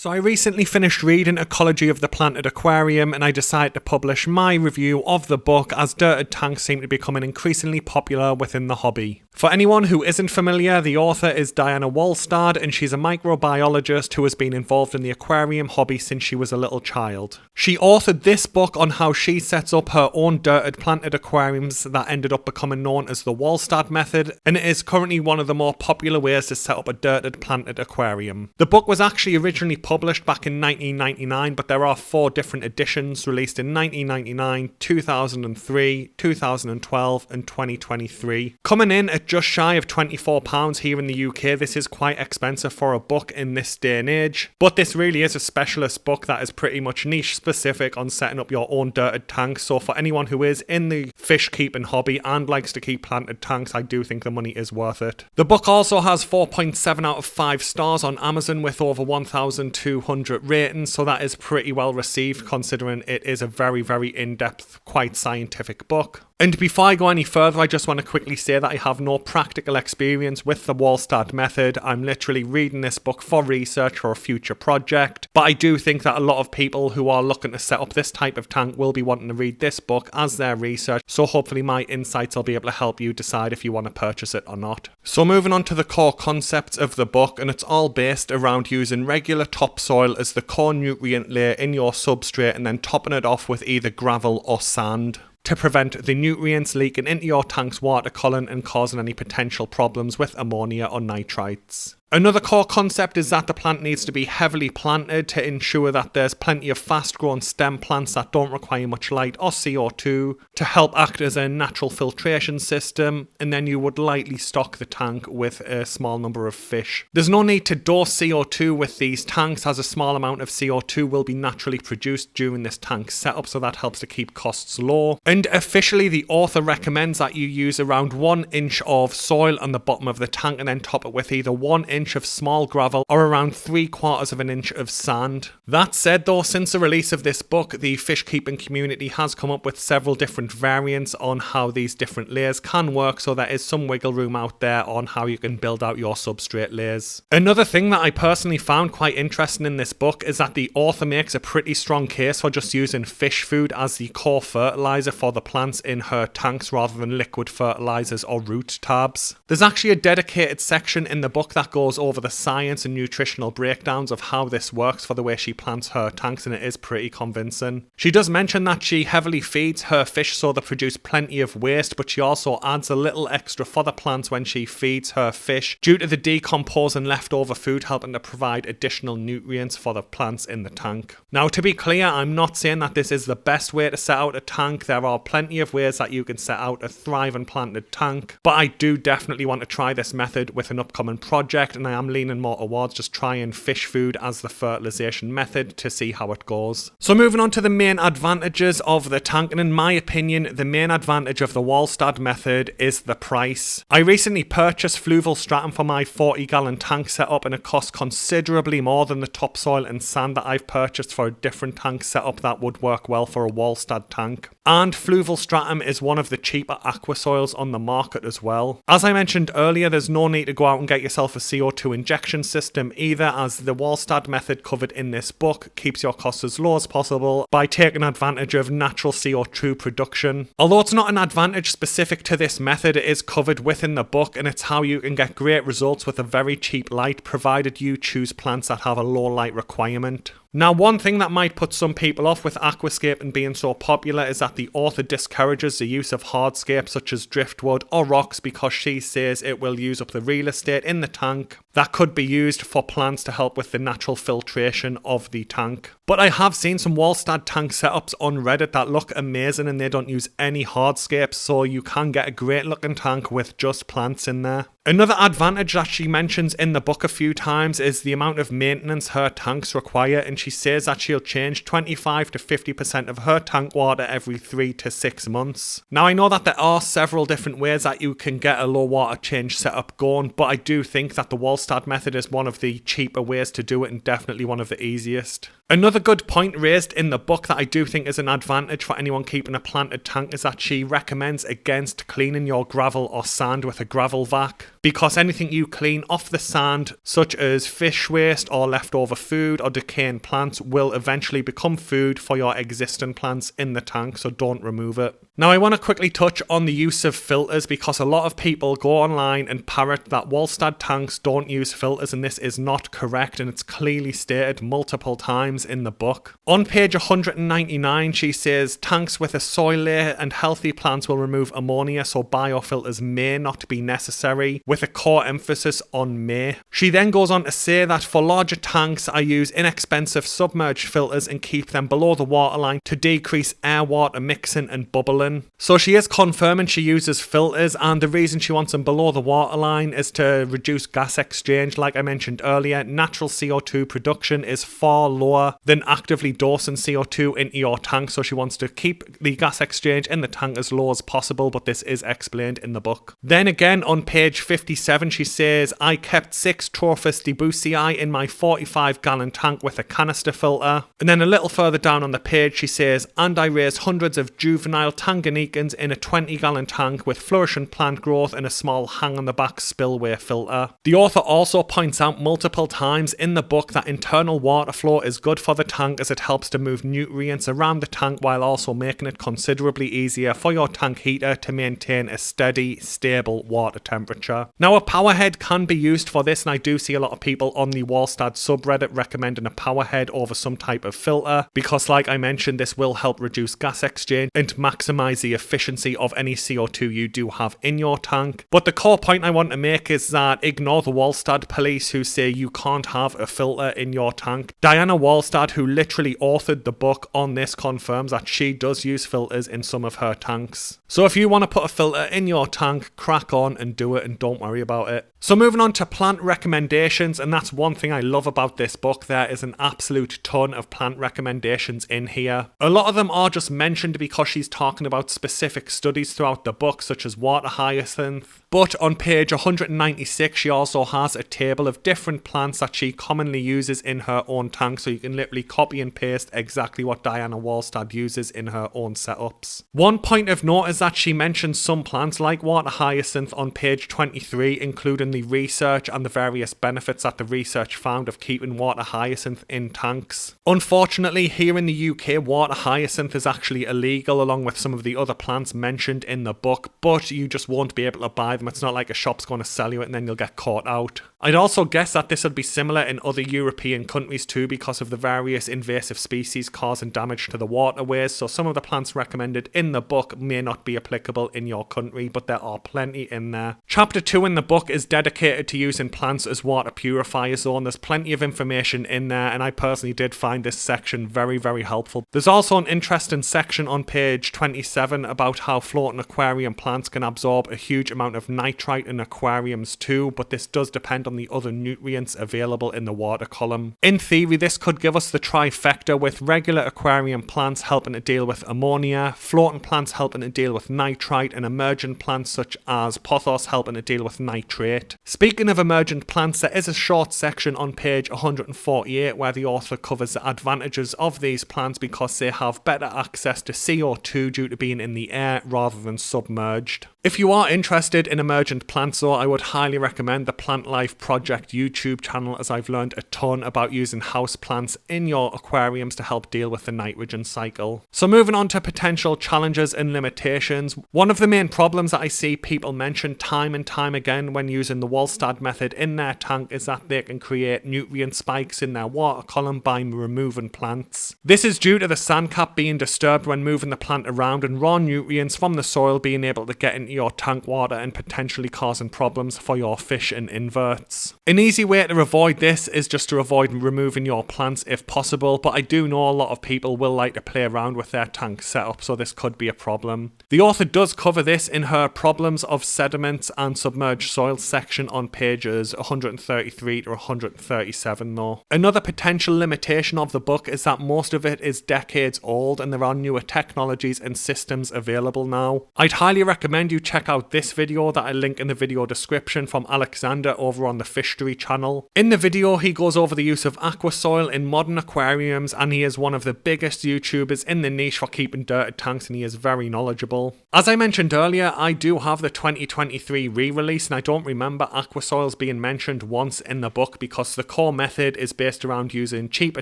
So I recently finished reading Ecology of the Planted Aquarium and I decided to publish my review of the book as dirted tanks seem to be becoming increasingly popular within the hobby. For anyone who isn't familiar, the author is Diana Walstad and she's a microbiologist who has been involved in the aquarium hobby since she was a little child. She authored this book on how she sets up her own dirted planted aquariums that ended up becoming known as the Walstad method, and it is currently one of the more popular ways to set up a dirted planted aquarium. The book was actually originally published back in 1999, but there are 4 different editions released in 1999, 2003, 2012 and 2023. Coming in at just shy of £24 here in the UK, this is quite expensive for a book in this day and age, but this really is a specialist book that is pretty much niche specific on setting up your own dirted tanks, so for anyone who is in the fish keeping hobby and likes to keep planted tanks, I do think the money is worth it. The book also has 4.7 out of 5 stars on Amazon with over 1,200 ratings, so that is pretty well received considering it is a very in-depth, quite scientific book. And before I go any further, I just want to quickly say that I have no practical experience with the Walstad method. I'm literally reading this book for research for a future project, but I do think that a lot of people who are looking to set up this type of tank will be wanting to read this book as their research, so hopefully my insights will be able to help you decide if you want to purchase it or not. So moving on to the core concepts of the book, and it's all based around using regular topsoil as the core nutrient layer in your substrate and then topping it off with either gravel or sand to prevent the nutrients leaking into your tank's water column and causing any potential problems with ammonia or nitrites. Another core concept is that the plant needs to be heavily planted to ensure that there's plenty of fast-growing stem plants that don't require much light or CO2 to help act as a natural filtration system, and then you would lightly stock the tank with a small number of fish. There's no need to dose CO2 with these tanks, as a small amount of CO2 will be naturally produced during this tank setup, so that helps to keep costs low. And officially the author recommends that you use around 1 inch of soil on the bottom of the tank and then top it with either 1 inch of small gravel or around 3/4 of an inch of sand. That said though, since the release of this book, the fish keeping community has come up with several different variants on how these different layers can work, so there is some wiggle room out there on how you can build out your substrate layers. Another thing that I personally found quite interesting in this book is that the author makes a pretty strong case for just using fish food as the core fertilizer for the plants in her tanks rather than liquid fertilizers or root tabs. There's actually a dedicated section in the book that goes over the science and nutritional breakdowns of how this works for the way she plants her tanks, and it is pretty convincing. She does mention that she heavily feeds her fish so they produce plenty of waste, but she also adds a little extra for the plants when she feeds her fish due to the decomposing leftover food helping to provide additional nutrients for the plants in the tank. Now, to be clear, I'm not saying that this is the best way to set out a tank. There are plenty of ways that you can set out a thriving planted tank, but I do definitely want to try this method with an upcoming project, and I am leaning more towards just trying fish food as the fertilization method to see how it goes. So moving on to the main advantages of the tank, and in my opinion the main advantage of the Walstad method is the price. I recently purchased Fluval Stratum for my 40-gallon tank setup, and it cost considerably more than the topsoil and sand that I've purchased for a different tank setup that would work well for a Walstad tank. And Fluval Stratum is one of the cheaper aquasoils on the market as well. As I mentioned earlier, there's no need to go out and get yourself a CO2 injection system either, as the Walstad method covered in this book keeps your costs as low as possible by taking advantage of natural CO2 production. Although it's not an advantage specific to this method, it is covered within the book, and it's how you can get great results with a very cheap light, provided you choose plants that have a low light requirement. Now, one thing that might put some people off with aquascaping being so popular is that the author discourages the use of hardscapes such as driftwood or rocks because she says it will use up the real estate in the tank that could be used for plants to help with the natural filtration of the tank. But I have seen some Walstad tank setups on Reddit that look amazing and they don't use any hardscapes, so you can get a great looking tank with just plants in there. Another advantage that she mentions in the book a few times is the amount of maintenance her tanks require, and she says that she'll change 25 to 50% of her tank water every 3 to 6 months. Now, I know that there are several different ways that you can get a low water change setup going, but I do think that the Walstad method is one of the cheaper ways to do it and definitely one of the easiest. Another good point raised in the book that I do think is an advantage for anyone keeping a planted tank is that she recommends against cleaning your gravel or sand with a gravel vac. because anything you clean off the sand, such as fish waste or leftover food or decaying plants, will eventually become food for your existing plants in the tank, so don't remove it. Now I want to quickly touch on the use of filters, because a lot of people go online and parrot that Walstad tanks don't use filters, and this is not correct, and it's clearly stated multiple times in the book. On page 199 she says tanks with a soil layer and healthy plants will remove ammonia, so biofilters may not be necessary, with a core emphasis on may. She then goes on to say that for larger tanks I use inexpensive submerged filters and keep them below the waterline to decrease air water mixing and bubbling. So she is confirming she uses filters, and the reason she wants them below the waterline is to reduce gas exchange. Like I mentioned earlier, natural CO2 production is far lower than actively dosing CO2 into your tank, so she wants to keep the gas exchange in the tank as low as possible, but this is explained in the book. Then again on page 57 she says, I kept 6 Trophus debussii in my 45-gallon tank with a canister filter. And then a little further down on the page she says, and I raised hundreds of juvenile Tanganicans in a 20-gallon tank with flourishing plant growth and a small hang-on-the-back spillway filter. The author also points out multiple times in the book that internal water flow is good for the tank, as it helps to move nutrients around the tank while also making it considerably easier for your tank heater to maintain a steady, stable water temperature. Now a power head can be used for this, and I do see a lot of people on the Walstad subreddit recommending a power head over some type of filter, because like I mentioned, this will help reduce gas exchange and maximize the efficiency of any CO2 you do have in your tank. But the core point I want to make is that ignore the Walstad police who say you can't have a filter in your tank. Diana Walstad, who literally authored the book on this, confirms that she does use filters in some of her tanks. So if you want to put a filter in your tank, crack on and do it, and don't worry about it. So moving on to plant recommendations, and that's one thing I love about this book. There is an absolute ton of plant recommendations in here. A lot of them are just mentioned because she's talking about specific studies throughout the book, such as water hyacinth. But on page 196 she also has a table of different plants that she commonly uses in her own tank, so you can literally copy and paste exactly what Diana Walstad uses in her own setups. One point of note is that she mentions some plants like water hyacinth on page 23, including the research and the various benefits that the research found of keeping water hyacinth in tanks. Unfortunately, here in the UK, water hyacinth is actually illegal along with some of the other plants mentioned in the book, but you just won't be able to buy them. It's not like a shop's going to sell you it and then you'll get caught out. I'd also guess that this would be similar in other European countries too, because of the various invasive species causing damage to the waterways, so some of the plants recommended in the book may not be applicable in your country, but there are plenty in there. Chapter 2 in the book is dedicated to using plants as water purifiers, and there's plenty of information in there, and I personally did find this section very, very helpful. There's also an interesting section on page 27 about how floating aquarium plants can absorb a huge amount of nitrite in aquariums too, but this does depend on the other nutrients available in the water column. In theory, this could give us the trifecta, with regular aquarium plants helping to deal with ammonia, floating plants helping to deal with nitrite, and emergent plants such as pothos helping to deal with nitrate. Speaking of emergent plants, there is a short section on page 148 where the author covers the advantages of these plants because they have better access to CO2 due to being in the air rather than submerged. If you are interested in emergent plants though, I would highly recommend the Plant Life Project YouTube channel, as I've learned a ton about using house plants in your aquariums to help deal with the nitrogen cycle. So moving on to potential challenges and limitations, one of the main problems that I see people mention time and time again when using the Walstad method in their tank is that they can create nutrient spikes in their water column by removing plants. This is due to the sand cap being disturbed when moving the plant around and raw nutrients from the soil being able to get into your tank water and potentially causing problems for your fish and inverts. An easy way to avoid this is just to avoid removing your plants if possible, but I do know a lot of people will like to play around with their tank setup, so this could be a problem. The author does cover this in her Problems of Sediments and Submerged Soil section on pages 133 to 137 though. Another potential limitation of the book is that most of it is decades old and there are newer technologies and systems available now. I'd highly recommend you check out this video that I link in the video description from Alexander over on the Fishery channel. In the video, he goes over the use of aqua soil in modern aquariums, and he is one of the biggest YouTubers in the niche for keeping dirted tanks, and he is very knowledgeable. As I mentioned earlier, I do have the 2023 re-release, and I don't remember aqua soils being mentioned once in the book because the core method is based around using cheaper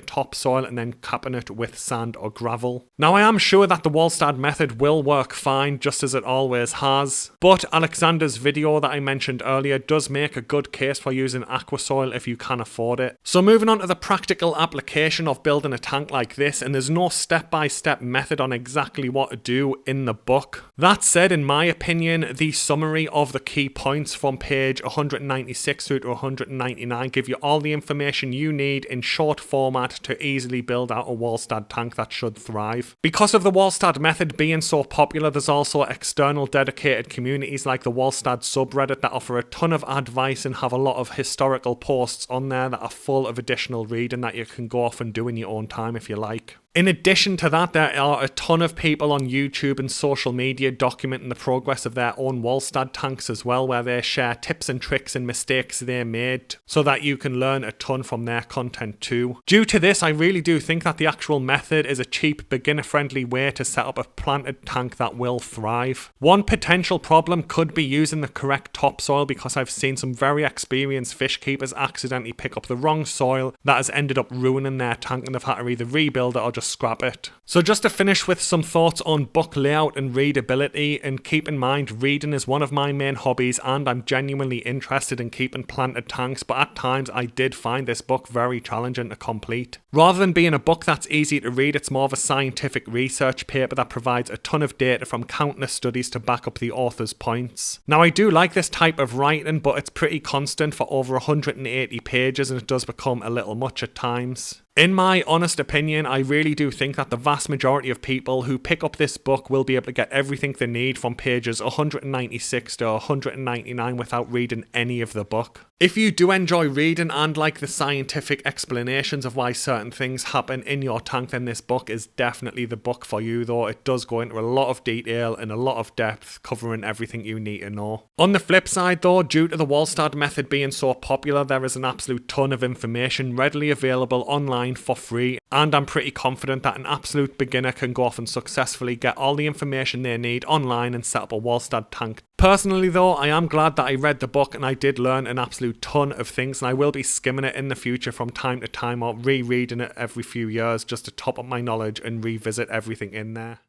topsoil and then capping it with sand or gravel. Now, I am sure that the Walstad method will work fine, just as it always has, but Alexander's video that I mentioned earlier does make a good case for using aqua soil if you can afford it. So moving on to the practical application of building a tank like this, and there's no step-by-step method on exactly what to do in the book. That said, in my opinion, the summary of the key points from page 196 through to 199 give you all the information you need in short format to easily build out a Walstad tank that should thrive. Because of the Walstad method being so popular, there's also external dedicated communities like the Walstad subreddit that offer a ton of advice and have a lot of historical posts on there that are full of additional reading that you can go off and do in your own time if you like. In addition to that, there are a ton of people on YouTube and social media documenting the progress of their own Walstad tanks as well, where they share tips and tricks and mistakes they made so that you can learn a ton from their content too. Due to this, I really do think that the actual method is a cheap, beginner-friendly way to set up a planted tank that will thrive. One potential problem could be using the correct topsoil, because I've seen some very experienced fish keepers accidentally pick up the wrong soil that has ended up ruining their tank, and they've had to either rebuild it or just scrap it. So just to finish with some thoughts on book layout and readability, and keep in mind reading is one of my main hobbies and I'm genuinely interested in keeping planted tanks, but at times I did find this book very challenging to complete. Rather than being a book that's easy to read, it's more of a scientific research paper that provides a ton of data from countless studies to back up the author's points. Now, I do like this type of writing, but it's pretty constant for over 180 pages and it does become a little much at times. In my honest opinion, I really do think that the vast majority of people who pick up this book will be able to get everything they need from pages 196 to 199 without reading any of the book. If you do enjoy reading and like the scientific explanations of why certain things happen in your tank, then this book is definitely the book for you, though it does go into a lot of detail and a lot of depth, covering everything you need to know. On the flip side though, due to the Walstad method being so popular, there is an absolute ton of information readily available online for free, and I'm pretty confident that an absolute beginner can go off and successfully get all the information they need online and set up a Walstad tank. Personally though, I am glad that I read the book and I did learn an absolute ton of things, and I will be skimming it in the future from time to time or rereading it every few years just to top up my knowledge and revisit everything in there.